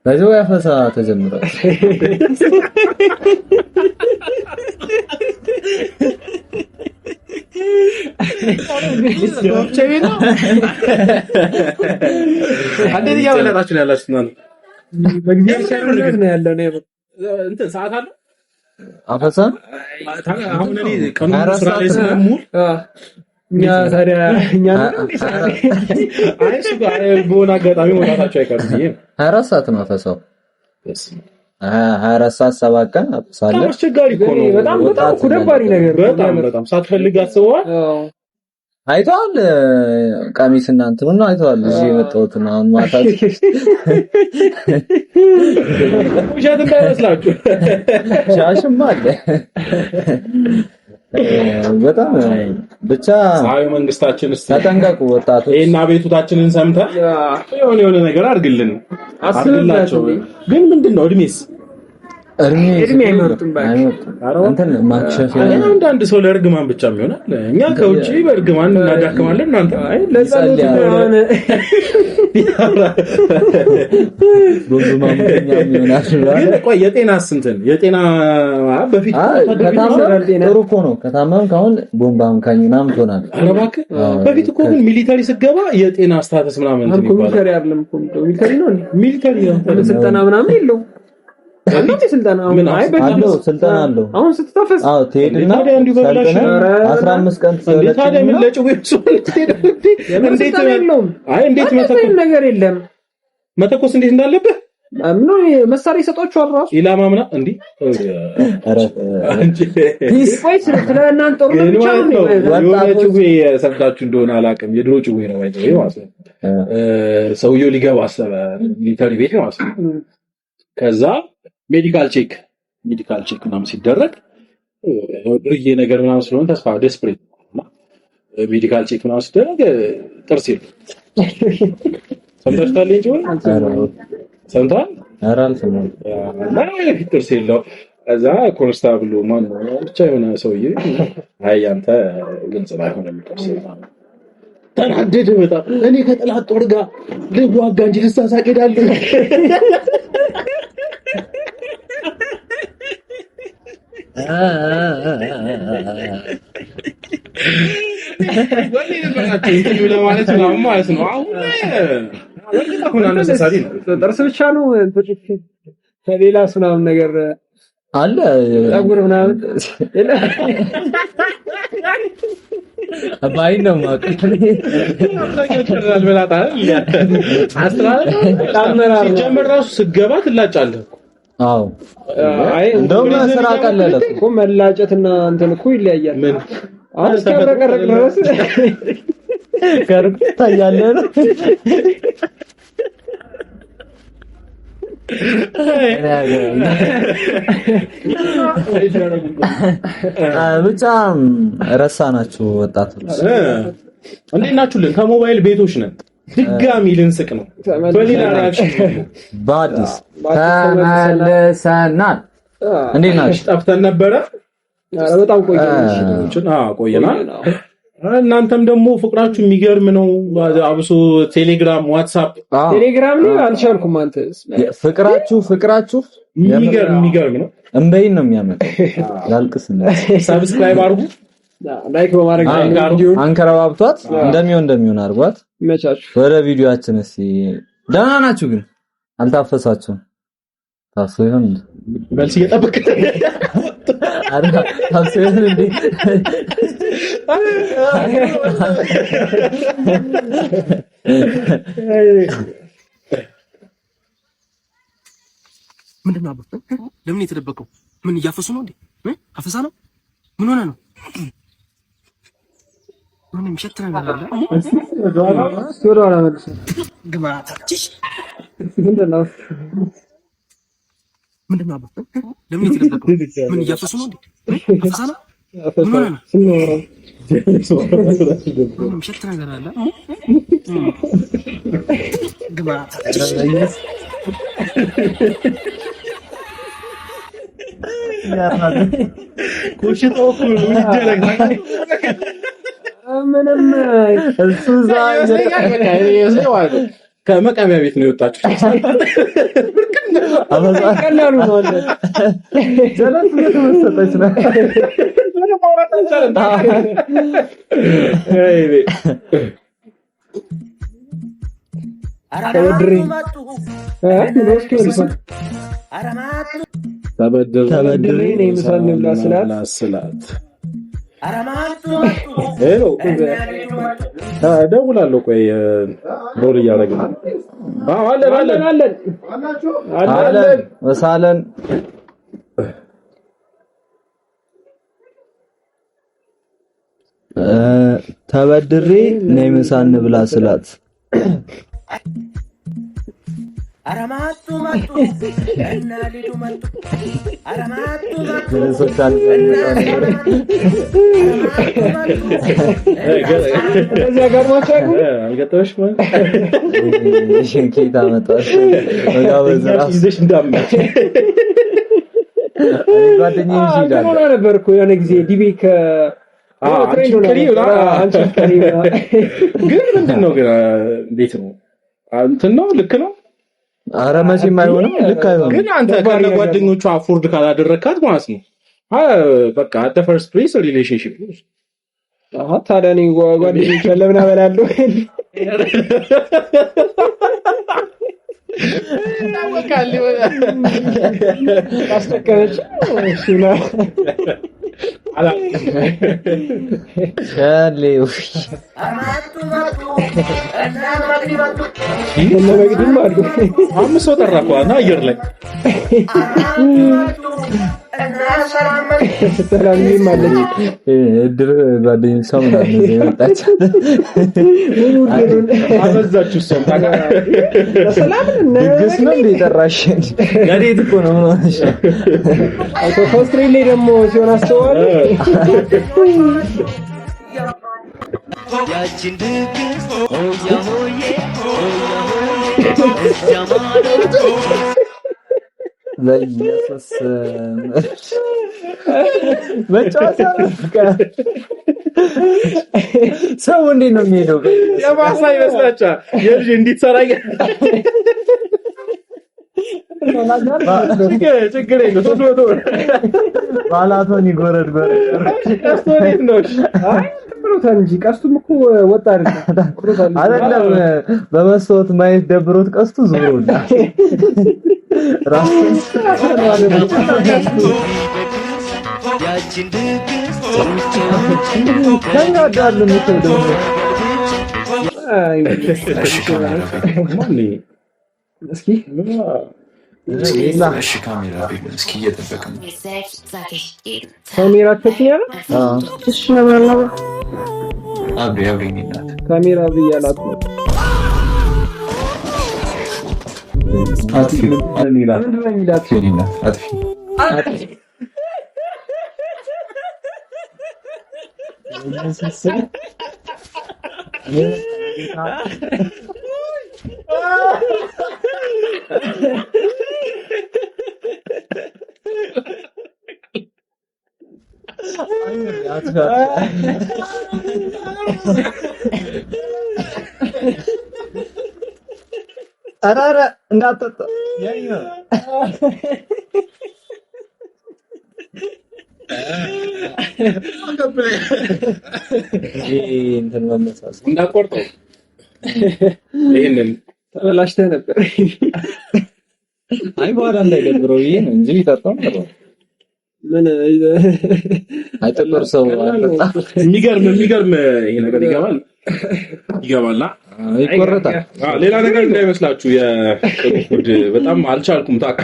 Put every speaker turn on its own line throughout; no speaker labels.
ለዚህ ያፈሳ ተጀምሯል።
አንዴት ያበላጣችሁ ነው ያላችሁት ማለት
በጊዜ ነው ያለው ነው
እንትን ሰዓት አለ
አፈሳ
አሁን እኔ ቀኑ ስራ ላይ ስለምውል
እኛ ታዲያ እኛ
አይስ በሆነ አጋጣሚ ወጣታችሁ አይቀርም ይሄ
24 ሰዓት ነው አፈሳው 24 ሰዓት 7 ቀን አፈሳለ
አስቸጋሪ እኮ ነው
በጣም ኩደባሪ ነገር
በጣም ሳትፈልግ አስበዋል
አይቷል ቀሚስና እንትኑን አይቷል እዚህ የመጣሁትና አሁን ማታት
ውሸት እንዳይመስላችሁ
ሻሽም አለ በጣም ብቻ
ሳዩ መንግስታችን እስቲ
ተጠንቀቁ ወጣቶች
ይሄና ቤቱታችንን ሰምተህ የሆነ ነገር አድርግልን አስብላቸው ግን ምንድነው እድሜስ
እድሜ አይመርጡም
እንትን ማክሸፍ
አንዳንድ ሰው ለርግማን ብቻ የሚሆናል እኛ ከውጪ በርግማን እናዳክማለን እናንተ
አይ ለጸሎት ነው
ቦምባም ይሆናል
ቆይ የጤናስ እንትን የጤና በፊት
ጥሩ እኮ ነው ከታመም ካሁን ቦምባም ካኝናም ትሆናል
አረባክ በፊት እኮ ግን ሚሊታሪ ስገባ የጤና ስታተስ ምናምን እንትን ይባላል
ሚሊታሪ አይደለም እኮ ሚሊታሪ ነው
ሚሊታሪ ነው
ስልጠና ምናምን የለውም አንተ ስልጠና አይ
አለው ስልጠና አለው
አሁን ስትተፈስ
አዎ ትሄድና 15 ቀን
ትሰለች ታዲያ ምን ለጭው እንዴት እንዴት
መተኮስ ነገር የለም
መተኮስ እንዴት እንዳለበት
ምን መሳሪያ ይሰጣችኋል ራሱ
ኢላማ ምና እንዴ
አረ
ዲስ ፋይት ስለናንተ ጦር ብቻ ነው
ወጣቶች ሰምታችሁ እንደሆነ አላውቅም የድሮ ጭው ነው ማለት ነው ሰውየው ሊገባ አሰበ ሚሊታሪ ቤት ማለት ነው ከዛ ሜዲካል ቼክ ምናምን ሲደረግ ድርዬ ነገር ምናምን ስለሆነ ተስፋ ዴስፕሬት እና ሜዲካል ቼክ ምናምን ሲደረግ ጥርስ የለም ሰምተሽታል እንጂ ሰምተሃል
አራል ሰማኝ
ማለት ጥርስ የለው እዛ ኮንስታብሉ ማን ነው ብቻ የሆነ ሰውዬ አይ አንተ ግልጽ ባይሆን የሚጠርስ ተናደደ በጣም እኔ ከጠላት ጦር ጋር ልዋጋ እንጂ ልሳሳቅ ሄዳለሁ ወንዴ ነበር ኢንተርቪው ለማለት ነው አሁን አነሳሳሪ ነው
ጥርስ ብቻ ነው ከሌላ ምናምን ነገር
አለ
ፀጉር ምናምን
አባይ ነው ማለት
ጀመር ራሱ ስገባ ትላጫለህ
አዎ አይ እንደውም ስራ ቀለለ
እኮ መላጨትና እንትን እኮ ይለያያል
ምን
አስከብረቀረቅ ድረስ
ከሩቅ ታያለህ ነው ብቻ ረሳናችሁ ወጣቶች
እንዴት ናችሁልን ከሞባይል ቤቶች ነን ድጋሚ ልንስቅ ነው በሌላ ሪአክሽን
ባዲስ ተመለሰናል እንዴት ናችሁ
ጠፍተን ነበረ
በጣም
ቆየናል እናንተም ደግሞ ፍቅራችሁ የሚገርም ነው አብሶ ቴሌግራም ዋትስአፕ
ቴሌግራም ላይ አልቻልኩም አንተ
ፍቅራችሁ
የሚገርም ነው
እንበይን ነው የሚያመጣው ላልቅስ ነው
ሰብስክራይብ አድርጉ
ላይክ በማድረግ
አንከራባብቷት እንደሚሆን አድርጓት
መቻችሁ
ወደ ቪዲዮአችን እስቲ ደህና ናችሁ ግን አልታፈሳችሁም ታፍሶ ይሆን
መልስ እየጠበቅን
ታፍሶ ይሆን እንዴ
ምንድነው አባ ለምን የተደበቀው ምን እያፈሱ ነው እንዴ አፈሳ ነው ምን ሆነ ነው ምን ምሽት ነገር አለ
ስቶሪ አለ ማለት
ግማታችሽ
ምንድነው
አባ ለምን የተደበቀው ምን እያፈሱ ነው እንዴ አፈሳ ነው ምን ሆነ ነው ምን ምሽት ነገር አለ ግማታችሽ
ኮሽቶኩ ይደረግ
ምንም እሱ ዛሬ
ከመቃሚያ ቤት ነው የወጣችው።
ቀላሉ ነው አለ
ጀለስ የተመሰጠች ነው።
ተበድሬ ነው ምሳን ብላ ስላት
እደውላለሁ። ቆይ ሮል እያደረግን አለን
ወሳለን ተበድሬ ነይ ምሳን ብላ ስላት አራማቱ ማጡ እና ሊዱ ማጡ አራማቱ ማጡ ሶሻል
እዛ ጋር ማቻቁ
አልገጠመሽ ማለት
ሽንኬታ መጣሽ ወጋበዝ ራስ
ይዘሽ እንዳመች
ጓደኛዬ ይላል
ነበርኩ የሆነ ጊዜ ዲቤ
አንቺ ግን ምንድነው ግን እንዴት ነው እንትን ነው ልክ ነው?
ኧረ መቼም አይሆንም ልክ አይሆንም።
ግን አንተ ካለ ጓደኞቹ አፎርድ ካላደረካት ማለት ነው በቃ አት ፈርስት ፕሌስ ሪሌሽንሺፕ
ታዲያ እኔ ጓደኞቼ ለምን አበላለሁ?
ታወቃለህ
አስተከረች እሺና
ሻሌው
አምስት ሰው ጠራኳና አየር ላይ
ሰላም ማለት
እድር ጓደኛዬ ሰው ምናምን የመጣች
አበዛችሁ ሰው
ሰላም
ድግስ ነው እንደ ጠራሽ ያዴት እኮ ነው ማለት
አቶ ፎስትሪ ላይ ደግሞ ሲሆን አስተዋል ያቺን ድግስ ሆያ ሆዬ
ለኢየሱስ መጫወቻ ሰው እንዴት ነው የሚሄደው?
የባሳ ይመስላችኋል? የልጅ እንዲትሰራኝ ችግር የለም 300
ባላቶን ይጎረድ
ስቶሪት ነው
ብሮታል እንጂ ቀስቱም እኮ ወጣ
አይደለም በመስዋዕት ማየት ደብሮት ቀስቱ ዞሮና ራስን ያቺን ድግስ ከኛዳሉ ምትደው
እስኪ
እሺ ካሜራ እስኪ እየጠበቅን ነው።
ካሜራ ተከኛለ እሺ ነው
አብሬኝ እናት
ካሜራ ብያላት ነው
አጥፊ እኔላት
ምንድነው
እኔላት አጥፊ
አራራ እንዳትጠጣ ያኛ እንትን መመሳሰል
እንዳቆርጠው ይሄንን
ተበላሽተህ ነበር።
አይ በኋላ እንዳይደብረው ይሄ ነው እንጂ ይጠጣው ነበር።
ምን
አይጠብር ሰው አልጠጣ።
የሚገርም ይሄ ነገር ይገባልና
ይቆረጣል።
ሌላ ነገር እንዳይመስላችሁ የፉድ በጣም አልቻልኩም ታውቃ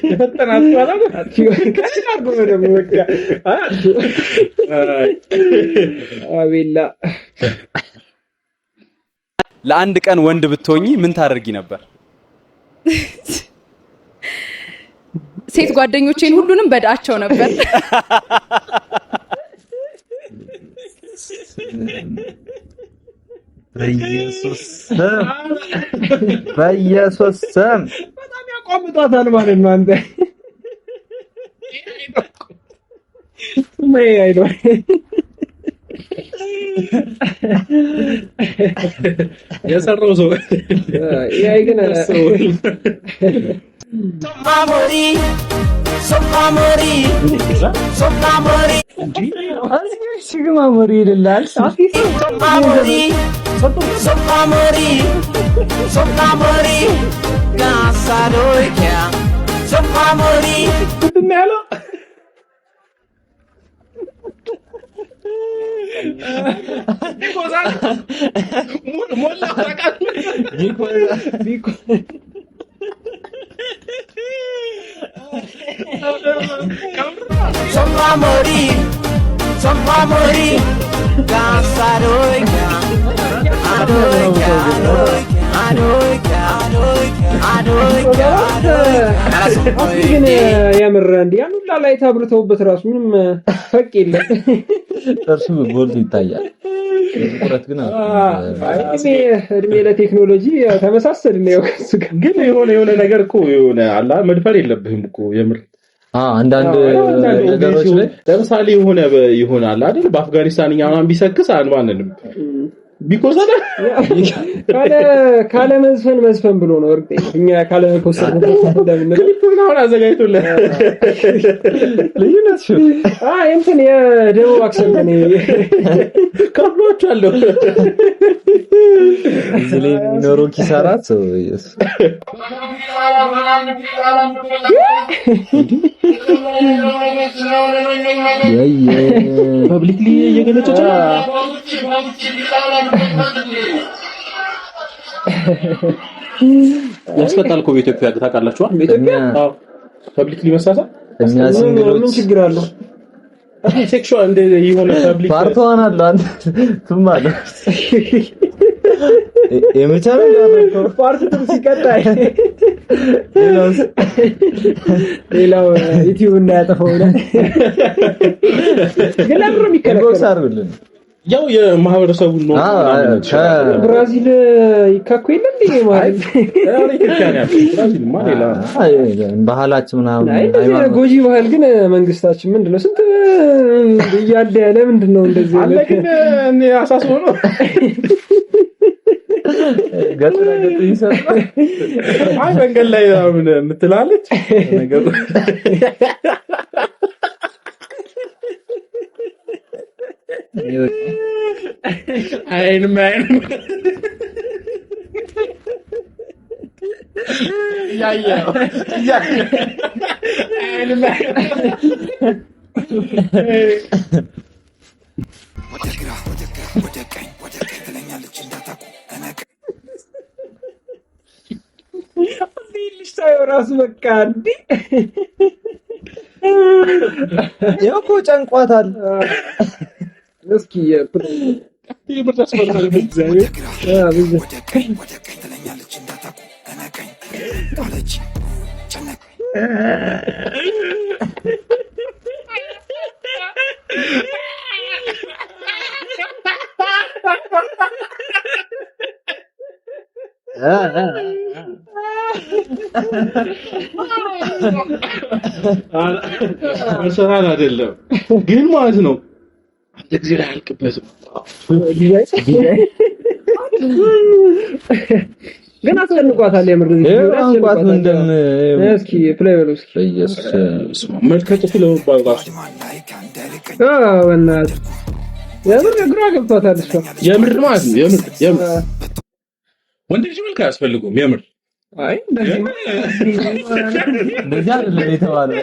የፈጠናት ማለት አትይወርቁ ደግሞ በቃ
አቤላ
ለአንድ ቀን ወንድ ብትሆኚ ምን ታደርጊ ነበር?
ሴት ጓደኞቼን ሁሉንም በዳቸው ነበር።
በኢየሱስ ስም
በጣም ያቆምጣታል ማለት ነው። አንተ ምን አይደው
የሰራው ሰው
ይሄ ግን
ሲግማሞሪ ይላል
ያለው ሞላ
ግን የምር እንደ ያን ሁላ ላይ ታብርተውበት ራሱ ምንም ፈቅ የለም።
እርሱ ጎልቶ ይታያል። ቁረት ግን
እድሜ ለቴክኖሎጂ ተመሳሰልን ነው።
ግን የሆነ ነገር እኮ የሆነ አላ መድፈር የለብህም እኮ የምር
አንዳንድ ነገሮች ላይ
ለምሳሌ ይሆናል አይደል በአፍጋኒስታንኛ ምናምን ቢሰክስ አንማንንም ቢኮሰለ
ካለ መዝፈን ብሎ ነው እርግጠኛ እኛ ካለ መኮሰል እንደምን
ነው አዘጋጅቶልህ
ልዩነት እንትን የደቡብ አክሰንት ነው
ከብሎቻለሁ
እዚህ ላይ የሚኖረው ኪሳራት
ፐብሊክሊ እየገለጸች ነው ያስቀጣል እኮ በኢትዮጵያ ታውቃላችሁ
በኢትዮጵያ
ፐብሊክሊ መሳሳት
ምን ችግር አለው
ሴክሹዋል እንደ የሆነ ፐብሊክ
ፓርቷን አለ አንተ ትማለ የመቻለ ያደረገው
ፓርት ሲቀጣይ ሌላው ዩቲዩብ እና ያጠፋው ነው ግን ለምን የሚከለከለው
ያው የማህበረሰቡ ነው
ብራዚል ይካኩ የለም እንዴ ማለት
ብራዚል ማሌላ
ባህላችን ምናምን
ሃይማኖት ጎጂ ባህል ግን መንግስታችን ምንድነው ስንት ይያለ ለምንድነው እንደዚህ
አለ ግን እኔ አሳስቦ ነው
ገጥራ ይሰጣል
አይ መንገድ ላይ ምን ምትላለች ነገሩ አይንም ያያ አይንም ወደ ቀኝ ትለኛለች እንዳታቁ
ልጅ ራሱ በቃ እንዴ
ያው ጨንቋታል
እስኪ
ይብርታስ ወደ ቀኝ ትለኛለች እንዳታቁ ቀኝ አለች ጨነቅ መሰራን አይደለም ግን ማለት ነው ለዚህ ላይ አልቅበትም
ግን አስጨንቋታል የምር
አንቋት እንደም
እስኪ ፕሌይ በለው እስኪ
ኢየሱስ መልከቱ ለባል ራሱ
ወናት የምር ግራ ገብቷታል እሷ
የምር ማለት ነው የምር ወንድ ልጅ መልክ አያስፈልገውም የምር
አይ
እንደዚህ አይደለም የተባለው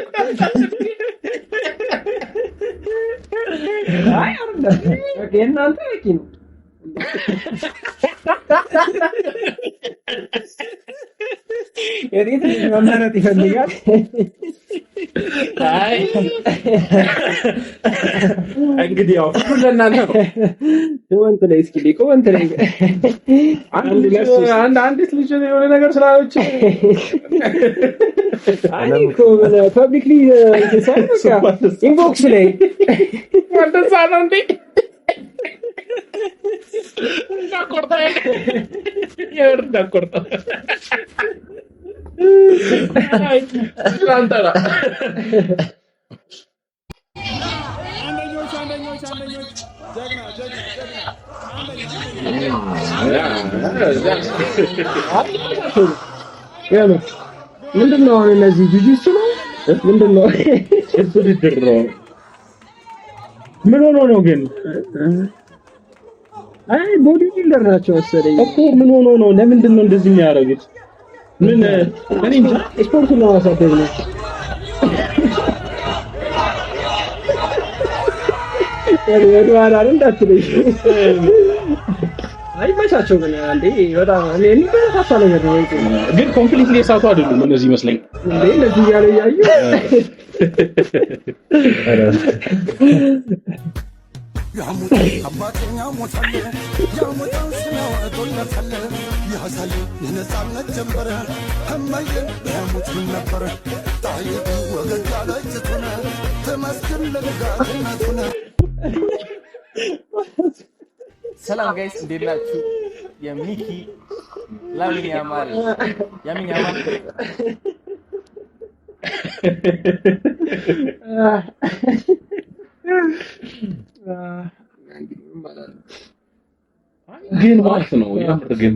አይ አረዳ እናንተ እኪ ነው የት መመረጥ ይፈልጋል
አይ እንግዲህ ያው ሁሉ ለእናንተ ነው
ወንት ላይ እስኪ ሊቆ ወንት ላይ
አንዲት ልጅ የሆነ ነገር ስላለች
አይ ፐብሊክሊ ኢንቦክስ ላይ
ወንደሳ ነው እንዴ እንዳቆርጣ እንዳቆርጣ አይ አንተራ አንደኞች
ምንድነው አሁን እነዚህ ጁጁስ ነው ምንድነው?
እሱ ድድረው ምን ሆኖ ነው ግን?
አይ ቦዲ ቢልደር ናቸው መሰለኝ
እኮ ምን ሆኖ ነው? ለምንድን ነው እንደዚህ የሚያደርጉት? ምን እኔ እንጃ።
ስፖርቱን ለማሳደግ ነው። ወደኋላ እንዳትለኝ። አይመቻቸው ግን አንዴ በጣም እኔ የሚበረታታ ነገር ነው።
ግን ኮምፕሊትሊ የሳቱ አይደሉም እነዚህ ይመስለኝ
እንዴ እንደዚህ ያለ ያዩ
ያሙት አባተኛ ሞታለ ያሙታው ስለው አዶለፈለ ያሳለ የነጻነት ጀንበረ ህመየን ያሙት ነበር ታይቱ ወገግ ያለችቱነ ተመስገን ለጋነቱነ
ሰላም ጋይስ እንዴት ናችሁ? የሚኪ ላሚን ያማል
ግን ማለት ነው ያምር ግን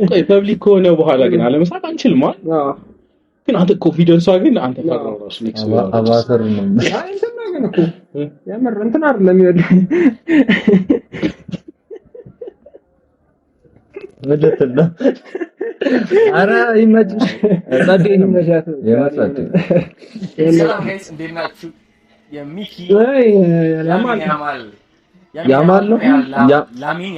ቆይ ፐብሊክ ከሆነ በኋላ ግን አለመሳቅ አንችልም አይደል? ግን አንተ ኮንፊደንሷ ግን አንተ ፈራው ራሱ ኔክስ
አባተር ነው
አይ እንትና ግን እኮ ያምር እንትና አይደለም ይወድ
ወደተና አራ ይመችሽ ጸዴ ነው የማሳት
ሰላም ጋይስ እንዴት ናችሁ? የሚኪ
ያማል ነው
ላሚን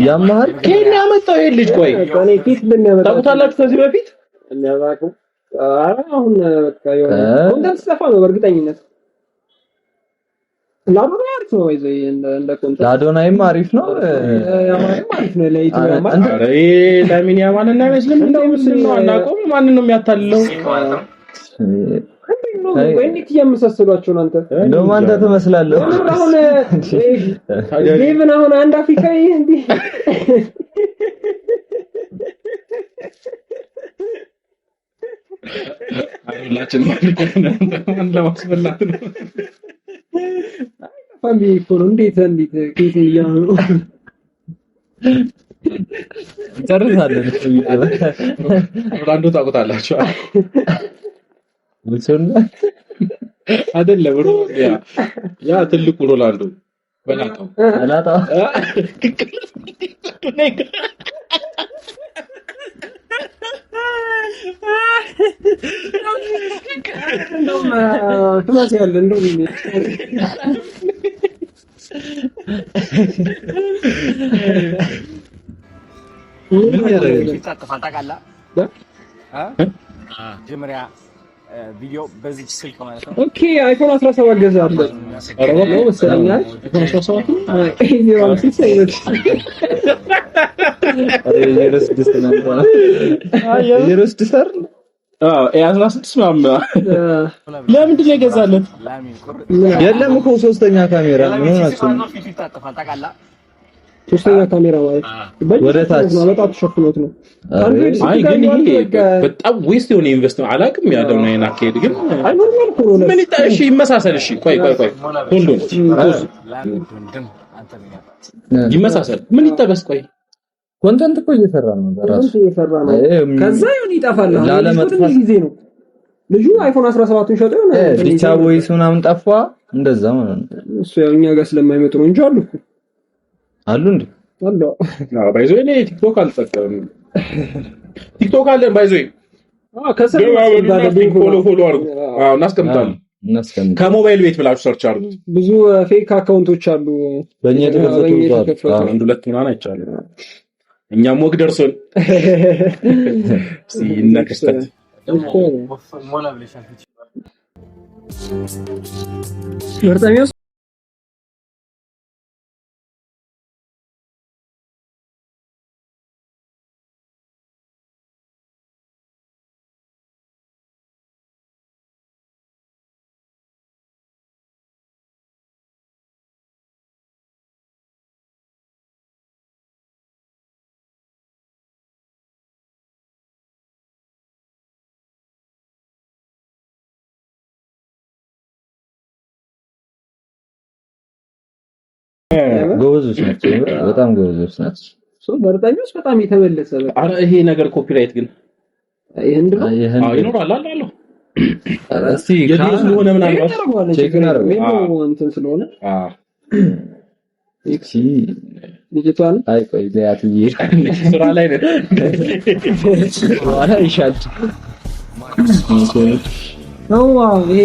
ያማል
ከኔ ያመጣው ይሄ ልጅ ቆይ
እኔ ፊት እንደሚያመጣ
ታውቃላችሁ ከዚህ በፊት
የሚያባቁ አሁን በቃ የሆነ ኮንተንት ጽፋ ነው በእርግጠኝነት ላዶና አሪፍ ነው ወይ እንደ ኮንተንት
ላዶናይም አሪፍ ነው
ያማልም አሪፍ ነው ለዩቲዩብ ያማል
አረ ላሚን ያማል እና አይመስልም እንደው አናውቀውም ማንን ነው የሚያታልለው
ወይ እንዴት እያመሳሰሏቸው ነው አንተ
እንደውም አንተ ትመስላለህ
አሁን ሌቭን አሁን አንድ አፍሪካዊ እንዴ
አይላችን ማን ለማስበላት ነው
ፋሚሊ እኮ ነው እንዴት ከየት እያሉ
ጨርሳለን
ሮላንዶ ታውቁታላችሁ
ሙሰና
አይደለም ያ ትልቁ ሮላንዶ በላጣው
እንደውም ትመስያለህ እንደውም
ምን ያደርጋል
ታውቃለህ? ጀመሪያ ቪዲዮ በዚህ ስልክ ማለት ነው።
ኦኬ አይፎን 17 ገዛለሁ። አረ ነው መሰለኝ አይፎን 17 አይ ነው ሲሰይነት
የረስ ድስተር
ኤ16 ምናምን ለምንድን ነው የገዛለት?
የለም እኮ ሶስተኛ ካሜራ ምን ሆናችሁ?
ሶስተኛ ካሜራ ማለት
ወደ ታች
ነው በጣም ተሸፍኖት ነው።
አይ ግን ይሄ በጣም ዌስት የሆነ ኢንቨስትመንት አላውቅም ያለውን አይና ከሄድ ግን
አይ ኖርማል እኮ ነው።
ምን ይጣሽ ይመሳሰል። እሺ ቆይ ሁሉ ይመሳሰል ምን ይጠበስ? ቆይ
ኮንተንት እኮ እየሰራ ነው በራሱ
እየሰራ ነው። ከዛ ይሁን ይጠፋል። ለምን ጊዜ ነው ልጁ አይፎን 17ን ሸጠ ነው
ዲቻ ቮይስ ምናምን ጠፋ እንደዛ ማለት ነው።
እሱ ያው እኛ ጋር ስለማይመጡ ነው እንጂ
አሉ እንዴ
አሉ። ባይዞ እኔ ቲክቶክ አልጠቀምም። ቲክቶክ አለን ባይዞ ከሰር ፎሎ አድርጉ። እናስቀምጣለን ከሞባይል ቤት ብላችሁ ሰርች አድርጉ።
ብዙ ፌክ አካውንቶች አሉ
በእኛ የተከፈቱ
አንድ ሁለት ምናምን አይቻልም። እኛም ወግ ደርሶን እስቲ እናከስተት
ሞላ ብለሻል
በርታሚያስ
ጎበዞች ናቸው። በጣም ጎበዞች ናቸው።
በርታኞች በጣም የተበለጸ በቃ።
አረ ይሄ ነገር ኮፒራይት ግን
ይሄን
ይኖራል አለው።
እስቲ
የድሮ ስለሆነ ምናልባት
ቼክ
ነው እንትን ስለሆነ ልጅቷን
ቆይ ሊያትዬ
ስራ ላይ ነው
ዋላ ይሻል ነው። ይሄ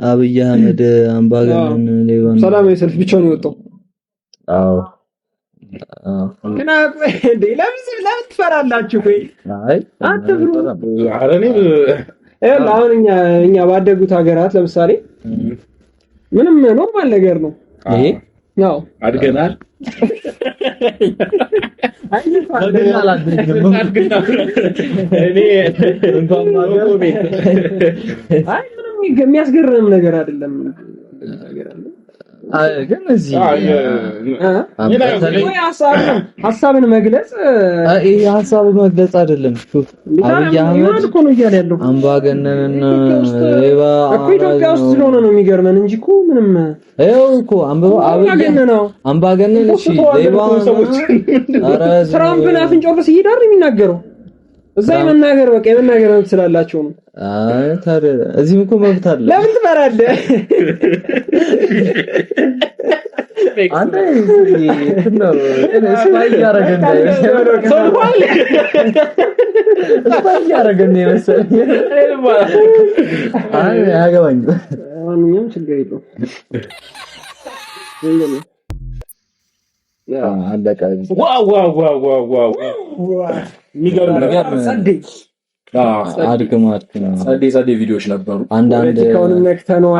አብይ አህመድ አምባገነን ሌባን
ሰላማዊ ሰልፍ ብቻውን የወጣው።
አዎ
እና እንዴ ለምን ትፈራላችሁ? ቆይ አትፍሩ።
ኧረ እኔ
አሁን እኛ ባደጉት ሀገራት ለምሳሌ ምንም ኖርማል ነገር ነው ይሄ። ያው
አድገናል።
ምንም የሚያስገርም ነገር አይደለም።
ግን እዚህ
ሀሳብን መግለጽ
ይሄ ሀሳብ መግለጽ አይደለም። ሹፍ አብይ አህመድ
እኮ ነው እያለ ያለው
አምባገነንና ሌባ
እኮ ኢትዮጵያ ውስጥ ስለሆነ ነው የሚገርመን እንጂ እኮ ምንም
ይኸው እኮ አምባገነን እሺ ሌባ
ትራምፕን አፍንጫው ድረስ እየዳር የሚናገረው እዛ የመናገር በቃ የመናገር መብት ስላላቸው ነው።
ታዲያ እዚህም እኮ መብት አለ።
ለምን ትፈራለህ?
አንተ ነው ስፓይ ያረገን መሰለኝ። አያገባኝም።
ማንኛውም ችግር የለውም።
አለቀ።
ዋው የሚገርም ነገር ጸዴ ቪዲዮዎች ነበሩ።
አንዳንድ
ከሆነ ነክተነው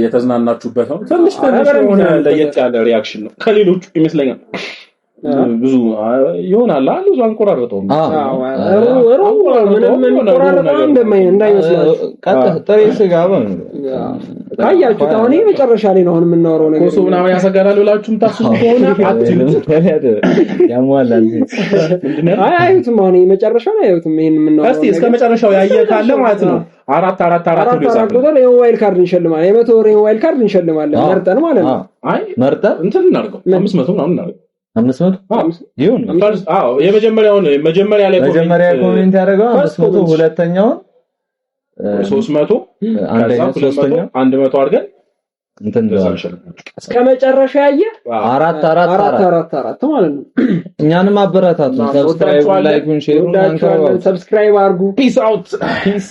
የተዝናናችሁበት ነው። ትንሽ የሆነ ለየት ያለ ሪያክሽን ነው ከሌሎቹ ይመስለኛል። ብዙ ይሆናል አሉ አንቆራርጠው
ጥሬ ስጋ
ካያችሁት አሁን መጨረሻ ላይ ነው አሁን የምናወራው ነገር
ኮሶ ምናምን ያሰጋራል ብላችሁም ታስቡ ከሆነ
ያሟላል።
አያዩትም አሁን መጨረሻ ላይ አያዩትም። ይሄን የምናወራው
እስቲ እስከ መጨረሻው ያየ ካለ ማለት ነው 4
ቁጥር የሞባይል ካርድ እንሸልማለን። የ100 ብር የሞባይል ካርድ እንሸልማለን መርጠን ማለት ነው።
አይ መርጠን እንትን እናድርገው 500 ምናምን እናድርገው
500 ይሁን።
አዎ የመጀመሪያውን መጀመሪያ
ኮሜንት ያደረገው 500 ሁለተኛውን
300 አንደኛው ሶስተኛው 100 አድርገን
እንትን
እስከ መጨረሻ ያየ
4 ማለት ነው። እኛንም አበረታቱ። ሰብስክራይብ፣ ላይክ፣ ሼር፣
ሰብስክራይብ አድርጉ።
ፒስ አውት ፒስ